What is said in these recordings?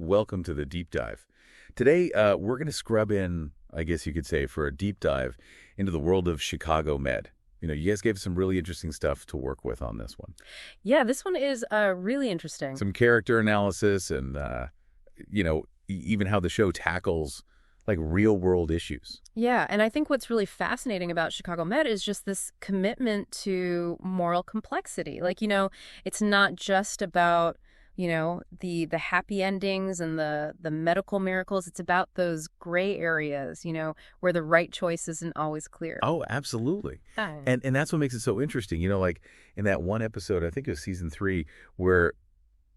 Welcome to the deep dive. Today, we're going to scrub in, I guess you could say, for a deep dive into the world of Chicago Med. You guys gave some really interesting stuff to work with on this one. Yeah, this one is really interesting. Some character analysis and, even how the show tackles, like, real-world issues. Yeah, and I think what's really fascinating about Chicago Med is just this commitment to moral complexity. It's not just about the happy endings and the medical miracles. It's about those gray areas, where the right choice isn't always clear. Oh, absolutely. Yeah. And that's what makes it so interesting. Like in that one episode, I think it was season 3, where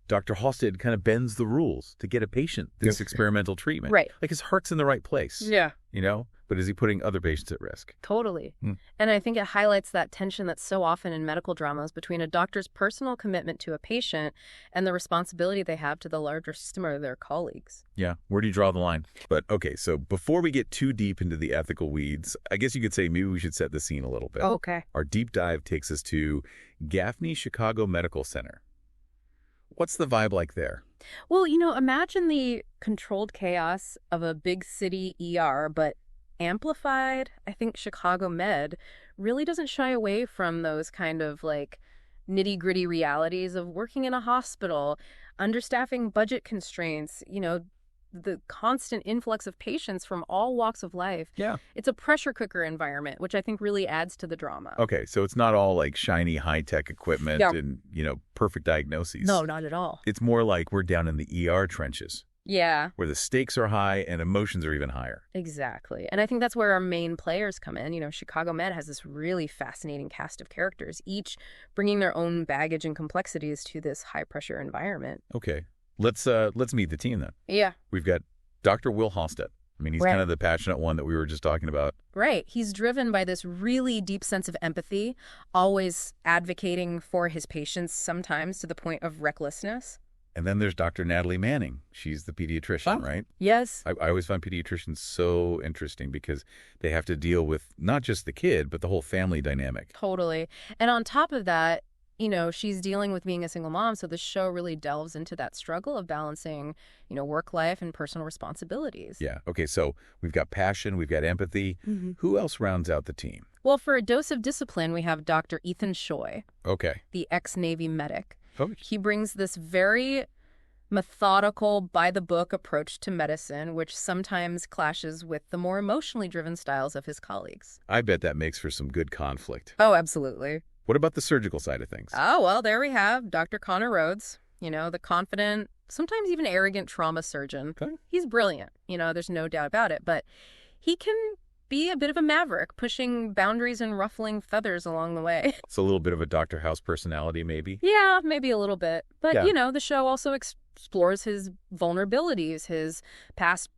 Dr. Halstead kind of bends the rules to get a patient this experimental treatment. Right. Like his heart's in the right place. Yeah. But is he putting other patients at risk? Totally. And I think it highlights that tension that's so often in medical dramas between a doctor's personal commitment to a patient and the responsibility they have to the larger system or their colleagues. Yeah. Where do you draw the line? But okay, so before we get too deep into the ethical weeds, I guess you could say maybe we should set the scene a little bit. Okay. Our deep dive takes us to Gaffney Chicago Medical Center. What's the vibe like there? Well, imagine the controlled chaos of a big city ER, but amplified. I think Chicago Med really doesn't shy away from those kind of nitty-gritty realities of working in a hospital, understaffing, budget constraints, the constant influx of patients from all walks of life. Yeah. It's a pressure cooker environment, which I think really adds to the drama. Okay, so it's not all like shiny high-tech equipment Yeah. and, perfect diagnoses. No, not at all. It's more like we're down in the ER trenches, Yeah. where the stakes are high and emotions are even higher. Exactly. And I think that's where our main players come in. Chicago Med has this really fascinating cast of characters, each bringing their own baggage and complexities to this high-pressure environment. Okay, let's meet the team then. Yeah. We've got Dr. Will Halstead. I mean, he's Right. kind of the passionate one that we were just talking about. Right. He's driven by this really deep sense of empathy, always advocating for his patients, sometimes to the point of recklessness. And then there's Dr. Natalie Manning. She's the pediatrician, right? Yes. I always find pediatricians so interesting because they have to deal with not just the kid, but the whole family dynamic. Totally. And on top of that, she's dealing with being a single mom, so the show really delves into that struggle of balancing, work life and personal responsibilities. Yeah. Okay, so we've got passion, we've got empathy. Mm-hmm. Who else rounds out the team? Well, for a dose of discipline, we have Dr. Ethan Shoy, Okay. the ex-Navy medic. Oh, He brings this very methodical, by-the-book approach to medicine, which sometimes clashes with the more emotionally driven styles of his colleagues. I bet that makes for some good conflict. Oh, absolutely. What about the surgical side of things? Oh, well, there we have Dr. Connor Rhodes, the confident, sometimes even arrogant trauma surgeon. Okay. He's brilliant, there's no doubt about it, but he can be a bit of a maverick, pushing boundaries and ruffling feathers along the way. It's a little bit of a Dr. House personality, maybe. Yeah, maybe a little bit. But, Yeah. the show also explores his vulnerabilities, his past,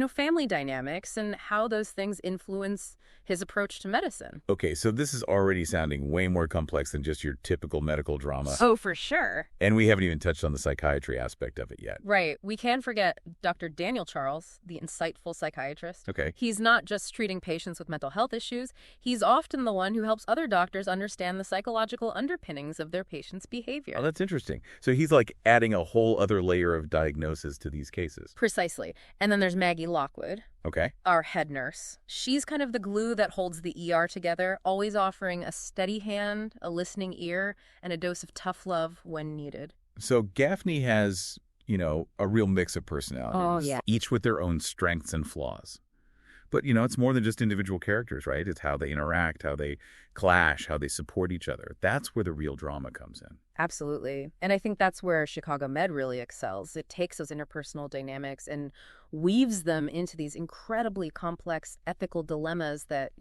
family dynamics, and how those things influence his approach to medicine. Okay, so this is already sounding way more complex than just your typical medical drama. Oh, for sure. And we haven't even touched on the psychiatry aspect of it yet. Right. We can't forget Dr. Daniel Charles, the insightful psychiatrist. Okay. He's not just treating patients with mental health issues. He's often the one who helps other doctors understand the psychological underpinnings of their patients' behavior. Oh, that's interesting. So he's like adding a whole other layer of diagnosis to these cases. Precisely. And then there's Maggie Lockwood, Okay. our head nurse. She's kind of the glue that holds the ER together, always offering a steady hand, a listening ear, and a dose of tough love when needed. So Gaffney has, a real mix of personalities. Oh, yeah. Each with their own strengths and flaws. But, it's more than just individual characters, right? It's how they interact, how they clash, how they support each other. That's where the real drama comes in. Absolutely. And I think that's where Chicago Med really excels. It takes those interpersonal dynamics and weaves them into these incredibly complex ethical dilemmas that,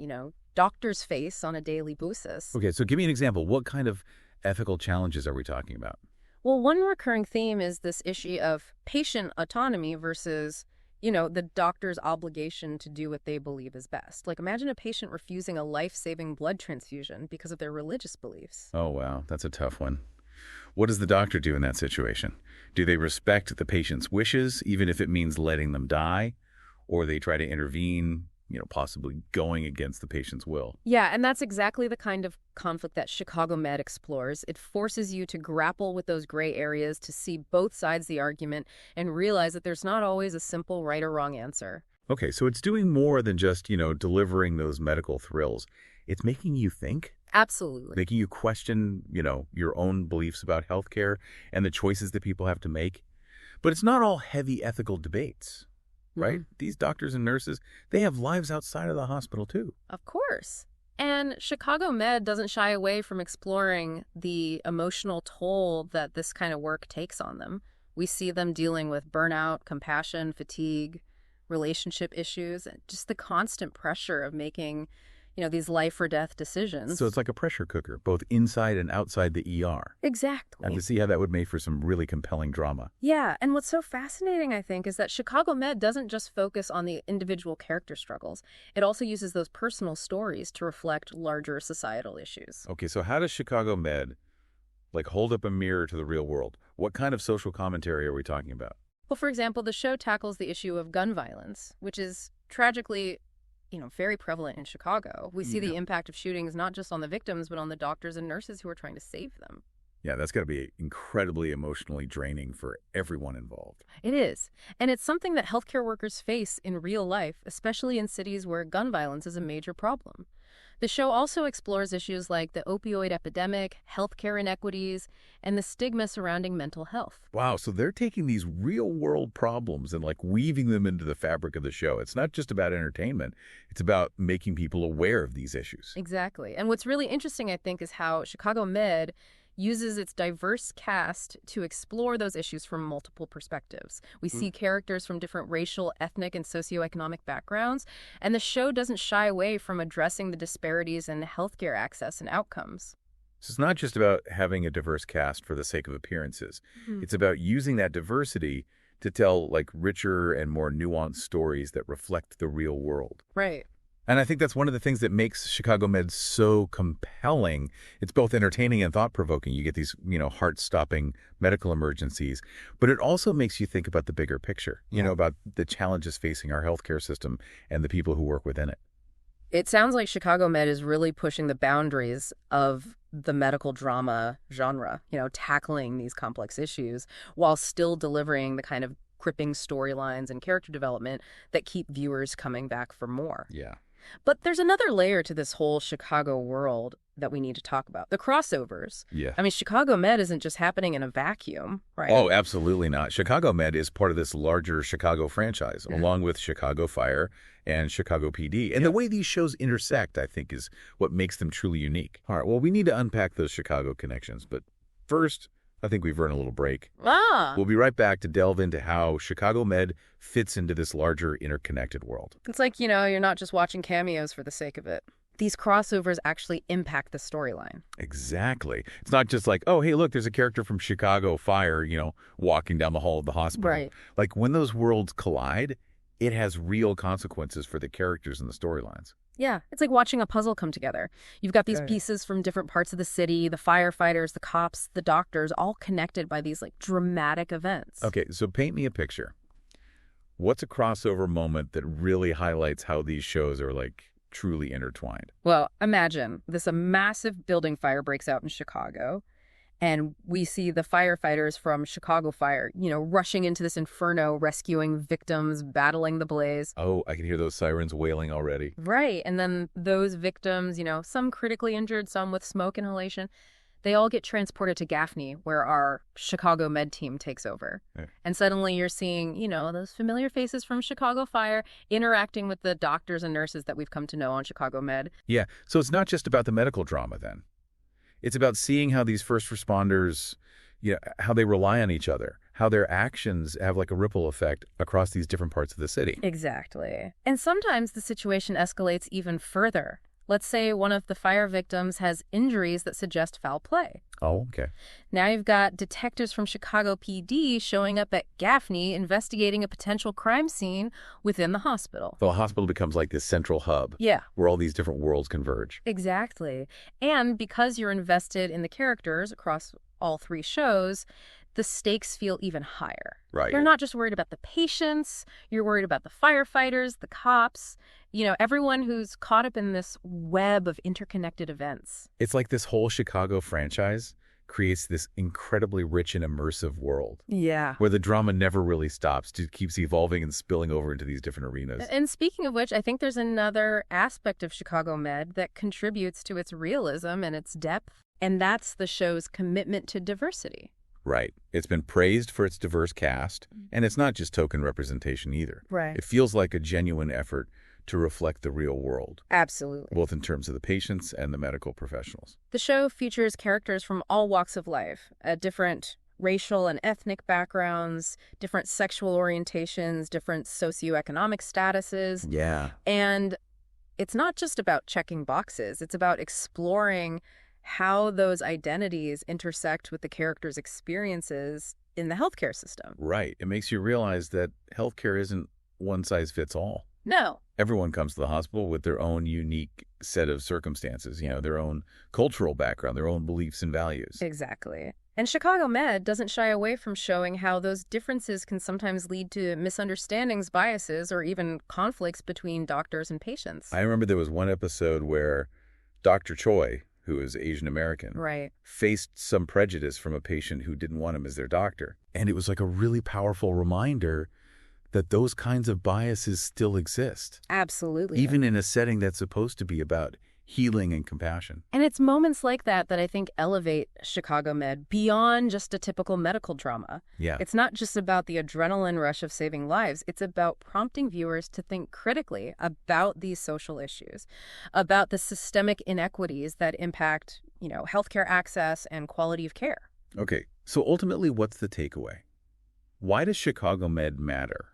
doctors face on a daily basis. Okay, so give me an example. What kind of ethical challenges are we talking about? Well, one recurring theme is this issue of patient autonomy versus the doctor's obligation to do what they believe is best. Imagine a patient refusing a life-saving blood transfusion because of their religious beliefs. Oh, wow. That's a tough one. What does the doctor do in that situation? Do they respect the patient's wishes, even if it means letting them die? Or they try to intervene, possibly going against the patient's will. Yeah, and that's exactly the kind of conflict that Chicago Med explores. It forces you to grapple with those gray areas, to see both sides of the argument, and realize that there's not always a simple right or wrong answer. Okay, so it's doing more than just, delivering those medical thrills. It's making you think, Absolutely. making you question, your own beliefs about healthcare and the choices that people have to make. But it's not all heavy ethical debates, right? These doctors and nurses, they have lives outside of the hospital too. Of course. And Chicago Med doesn't shy away from exploring the emotional toll that this kind of work takes on them. We see them dealing with burnout, compassion, fatigue, relationship issues, and just the constant pressure of making, these life or death decisions. So it's like a pressure cooker, both inside and outside the ER. Exactly. And to see how that would make for some really compelling drama. Yeah, and what's so fascinating, I think, is that Chicago Med doesn't just focus on the individual character struggles. It also uses those personal stories to reflect larger societal issues. Okay, so how does Chicago Med, hold up a mirror to the real world? What kind of social commentary are we talking about? Well, for example, the show tackles the issue of gun violence, which is tragically, very prevalent in Chicago. We see the impact of shootings not just on the victims, but on the doctors and nurses who are trying to save them. Yeah, that's got to be incredibly emotionally draining for everyone involved. It is. And it's something that healthcare workers face in real life, especially in cities where gun violence is a major problem. The show also explores issues like the opioid epidemic, healthcare inequities, and the stigma surrounding mental health. Wow, so they're taking these real-world problems and weaving them into the fabric of the show. It's not just about entertainment. It's about making people aware of these issues. Exactly. And what's really interesting, I think, is how Chicago Med uses its diverse cast to explore those issues from multiple perspectives. We see characters from different racial, ethnic, and socioeconomic backgrounds, and the show doesn't shy away from addressing the disparities in healthcare access and outcomes. So it's not just about having a diverse cast for the sake of appearances. It's about using that diversity to tell richer and more nuanced stories that reflect the real world. Right. And I think that's one of the things that makes Chicago Med so compelling. It's both entertaining and thought-provoking. You get these, heart-stopping medical emergencies. But it also makes you think about the bigger picture, about the challenges facing our healthcare system and the people who work within it. It sounds like Chicago Med is really pushing the boundaries of the medical drama genre, tackling these complex issues while still delivering the kind of gripping storylines and character development that keep viewers coming back for more. Yeah. But there's another layer to this whole Chicago world that we need to talk about. The crossovers. Yeah. I mean, Chicago Med isn't just happening in a vacuum, right? Oh, absolutely not. Chicago Med is part of this larger Chicago franchise, along with Chicago Fire and Chicago PD. And the way these shows intersect, I think, is what makes them truly unique. All right, well, we need to unpack those Chicago connections. But first, I think we've earned a little break. We'll be right back to delve into how Chicago Med fits into this larger interconnected world. It's like, you're not just watching cameos for the sake of it. These crossovers actually impact the storyline. Exactly. It's not just oh, hey, look, there's a character from Chicago Fire, walking down the hall of the hospital. Right. When those worlds collide, it has real consequences for the characters and the storylines. Yeah, it's like watching a puzzle come together. You've got these pieces from different parts of the city, the firefighters, the cops, the doctors, all connected by these dramatic events. Okay, so paint me a picture. What's a crossover moment that really highlights how these shows are truly intertwined? Well, imagine a massive building fire breaks out in Chicago, and we see the firefighters from Chicago Fire, rushing into this inferno, rescuing victims, battling the blaze. Oh, I can hear those sirens wailing already. Right. And then those victims, some critically injured, some with smoke inhalation, they all get transported to Gaffney, where our Chicago Med team takes over. Yeah. And suddenly you're seeing, those familiar faces from Chicago Fire interacting with the doctors and nurses that we've come to know on Chicago Med. Yeah, so it's not just about the medical drama then. It's about seeing how these first responders, how they rely on each other, how their actions have a ripple effect across these different parts of the city. Exactly. And sometimes the situation escalates even further. Let's say one of the fire victims has injuries that suggest foul play. Oh, okay. Now you've got detectives from Chicago PD showing up at Gaffney investigating a potential crime scene within the hospital. The hospital becomes this central hub. Yeah. Where all these different worlds converge. Exactly. And because you're invested in the characters across all three shows, the stakes feel even higher. Right. You're not just worried about the patients, you're worried about the firefighters, the cops, everyone who's caught up in this web of interconnected events. It's like this whole Chicago franchise creates this incredibly rich and immersive world. Yeah. Where the drama never really stops. It keeps evolving and spilling over into these different arenas. And speaking of which, I think there's another aspect of Chicago Med that contributes to its realism and its depth, and that's the show's commitment to diversity. Right. It's been praised for its diverse cast, and it's not just token representation either. Right. It feels like a genuine effort to reflect the real world. Absolutely. Both in terms of the patients and the medical professionals. The show features characters from all walks of life, different racial and ethnic backgrounds, different sexual orientations, different socioeconomic statuses. Yeah. And it's not just about checking boxes. It's about exploring how those identities intersect with the characters' experiences in the healthcare system. Right. It makes you realize that healthcare isn't one size fits all. No. Everyone comes to the hospital with their own unique set of circumstances, their own cultural background, their own beliefs and values. Exactly. And Chicago Med doesn't shy away from showing how those differences can sometimes lead to misunderstandings, biases, or even conflicts between doctors and patients. I remember there was one episode where Dr. Choi, who is Asian American, right, faced some prejudice from a patient who didn't want him as their doctor. And it was like a really powerful reminder that those kinds of biases still exist. Absolutely. Even in a setting that's supposed to be about healing and compassion. And it's moments like that that I think elevate Chicago Med beyond just a typical medical drama. Yeah. It's not just about the adrenaline rush of saving lives. It's about prompting viewers to think critically about these social issues, about the systemic inequities that impact, healthcare access and quality of care. Okay, so ultimately, what's the takeaway? Why does Chicago Med matter?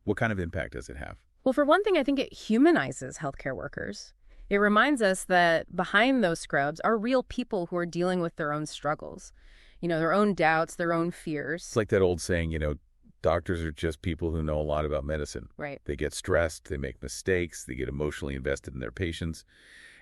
What kind of impact does it have? Well, for one thing, I think it humanizes healthcare workers. It reminds us that behind those scrubs are real people who are dealing with their own struggles, their own doubts, their own fears. It's like that old saying, doctors are just people who know a lot about medicine. Right. They get stressed, they make mistakes, they get emotionally invested in their patients.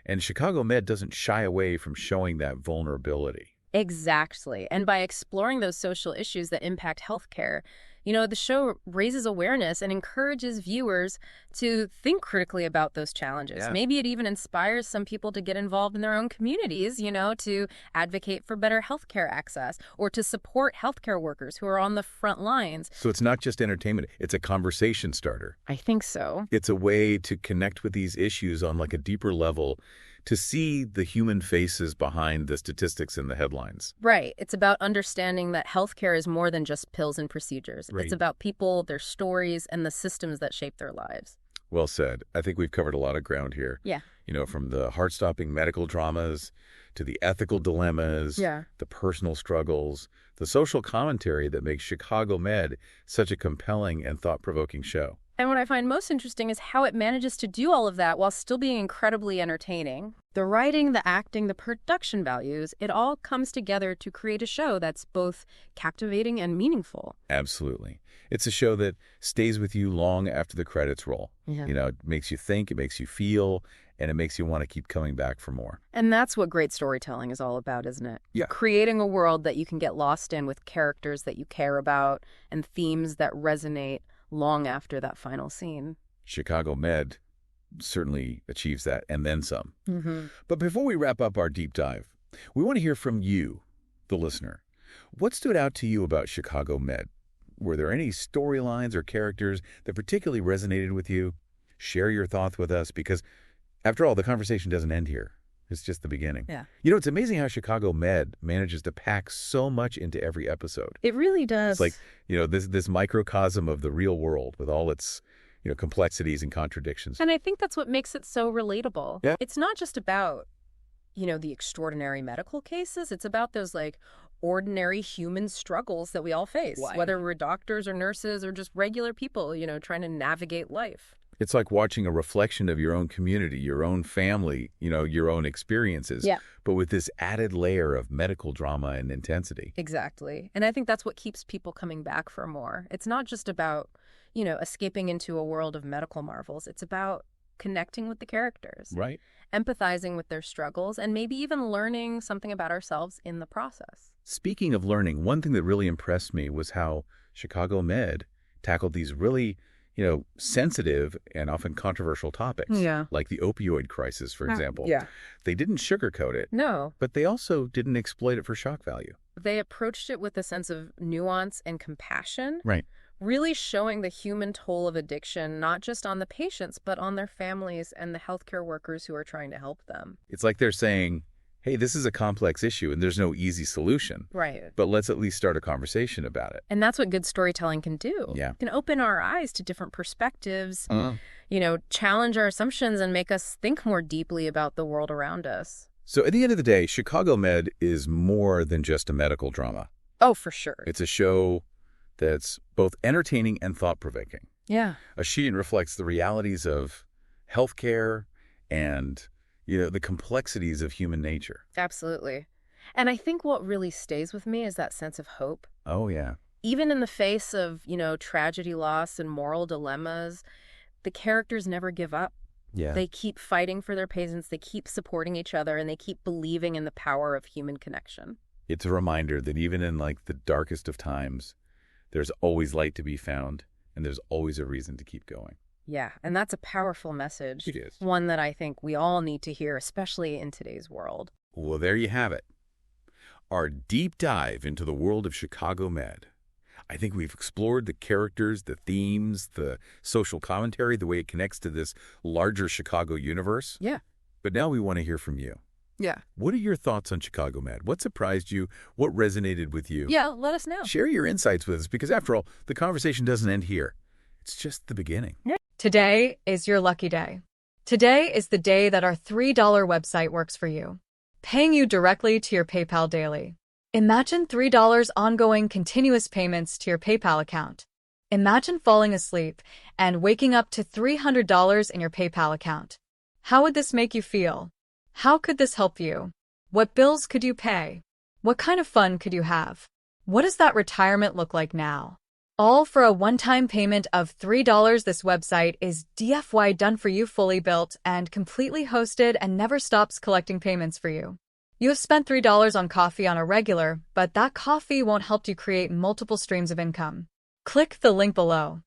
And Chicago Med doesn't shy away from showing that vulnerability. Exactly. And by exploring those social issues that impact healthcare, the show raises awareness and encourages viewers to think critically about those challenges. Yeah. Maybe it even inspires some people to get involved in their own communities, to advocate for better healthcare access or to support healthcare workers who are on the front lines. So it's not just entertainment, it's a conversation starter. I think so. It's a way to connect with these issues on like a deeper level, to see the human faces behind the statistics and the headlines. Right. It's about understanding that healthcare is more than just pills and procedures. Right. It's about people, their stories, and the systems that shape their lives. Well said. I think we've covered a lot of ground here. Yeah. From the heart-stopping medical dramas to the ethical dilemmas, the personal struggles, the social commentary that makes Chicago Med such a compelling and thought-provoking show. And what I find most interesting is how it manages to do all of that while still being incredibly entertaining. The writing, the acting, the production values, it all comes together to create a show that's both captivating and meaningful. Absolutely. It's a show that stays with you long after the credits roll. Yeah. It makes you think, it makes you feel, and it makes you want to keep coming back for more. And that's what great storytelling is all about, isn't it? Yeah. Creating a world that you can get lost in with characters that you care about and themes that resonate long after that final scene. Chicago Med certainly achieves that, and then some. Mm-hmm. But before we wrap up our deep dive, we want to hear from you, the listener. What stood out to you about Chicago Med? Were there any storylines or characters that particularly resonated with you? Share your thoughts with us, because after all, the conversation doesn't end here. It's just the beginning. Yeah. It's amazing how Chicago Med manages to pack so much into every episode. It really does. It's like, this microcosm of the real world with all its, complexities and contradictions. And I think that's what makes it so relatable. Yeah. It's not just about, the extraordinary medical cases. It's about those ordinary human struggles that we all face, whether we're doctors or nurses or just regular people, trying to navigate life. It's like watching a reflection of your own community, your own family, your own experiences, but with this added layer of medical drama and intensity. Exactly. And I think that's what keeps people coming back for more. It's not just about, escaping into a world of medical marvels. It's about connecting with the characters, Right. empathizing with their struggles, and maybe even learning something about ourselves in the process. Speaking of learning, one thing that really impressed me was how Chicago Med tackled these really, sensitive and often controversial topics. Yeah. Like the opioid crisis, for example. Yeah. They didn't sugarcoat it. No. But they also didn't exploit it for shock value. They approached it with a sense of nuance and compassion. Right. Really showing the human toll of addiction, not just on the patients, but on their families and the healthcare workers who are trying to help them. It's like they're saying, hey, this is a complex issue and there's no easy solution. Right. But let's at least start a conversation about it. And that's what good storytelling can do. Yeah. It can open our eyes to different perspectives, challenge our assumptions and make us think more deeply about the world around us. So at the end of the day, Chicago Med is more than just a medical drama. Oh, for sure. It's a show that's both entertaining and thought-provoking. Yeah. It reflects the realities of healthcare and, the complexities of human nature. Absolutely. And I think what really stays with me is that sense of hope. Oh, yeah. Even in the face of, tragedy, loss, and moral dilemmas, the characters never give up. Yeah. They keep fighting for their patients, they keep supporting each other, and they keep believing in the power of human connection. It's a reminder that even in, the darkest of times, there's always light to be found, and there's always a reason to keep going. Yeah, and that's a powerful message. It is. One that I think we all need to hear, especially in today's world. Well, there you have it. Our deep dive into the world of Chicago Med. I think we've explored the characters, the themes, the social commentary, the way it connects to this larger Chicago universe. Yeah. But now we want to hear from you. Yeah. What are your thoughts on Chicago Med? What surprised you? What resonated with you? Yeah, let us know. Share your insights with us because, after all, the conversation doesn't end here. It's just the beginning. Yeah. Today is your lucky day. Today is the day that our $3 website works for you, paying you directly to your PayPal daily. Imagine $3 ongoing continuous payments to your PayPal account. Imagine falling asleep and waking up to $300 in your PayPal account. How would this make you feel? How could this help you? What bills could you pay? What kind of fun could you have? What does that retirement look like now? All for a one-time payment of $3. This website is DFY done for you, fully built and completely hosted, and never stops collecting payments for you. You have spent $3 on coffee on a regular, but that coffee won't help you create multiple streams of income. Click the link below.